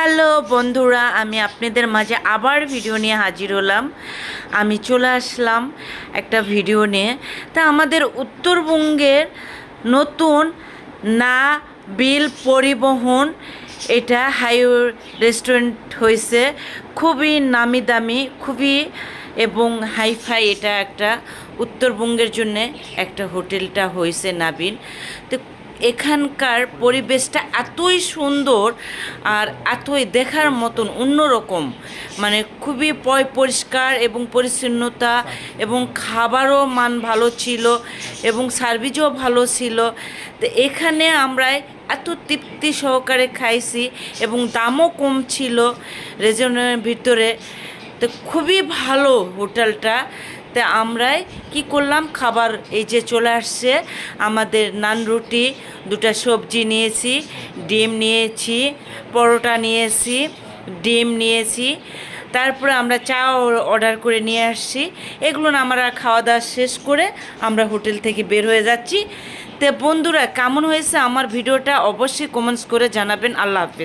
Hello বন্ধুরা, আমি আপনাদের মাঝে আবার ভিডিও নিয়ে হাজির হলাম। আমি চলে আসলাম একটা ভিডিও নিয়ে। তা আমাদের উত্তরবঙ্গের নতুন না বিল পরিবহন, এটা হাইওয়ে রেস্টুরেন্ট হয়েছে, খুবই নামি দামি, খুবই এবং হাইফাই। এটা একটা উত্তরবঙ্গের জন্যে একটা হোটেলটা হয়েছে নাবিল। তো এখানকার পরিবেশটা এতই সুন্দর আর এতই দেখার মতন অন্যরকম, মানে খুবই পরিষ্কার এবং পরিচ্ছন্নতা, এবং খাবারও মান ভালো ছিল এবং সার্ভিসও ভালো ছিল। তো এখানে আমরা এত তৃপ্তি সহকারে খাইছি এবং দামও কম ছিল রেজনের ভিতরে। তো খুবই ভালো হোটেলটা। তা আমরাই কি করলাম, খাবার এই যে চলে আসছে আমাদের, নান রুটি, দুটা সবজি নিয়েছি, ডিম নিয়েছি, পরোটা নিয়েছি, ডিম নিয়েছি, তারপরে আমরা চা অর্ডার করে নিয়ে আসছি। এগুলো আমরা খাওয়া দাওয়া শেষ করে আমরা হোটেল থেকে বের হয়ে যাচ্ছি। তো বন্ধুরা, কেমন হয়েছে আমার ভিডিওটা অবশ্যই কমেন্টস করে জানাবেন। আল্লাহ হাফেজ।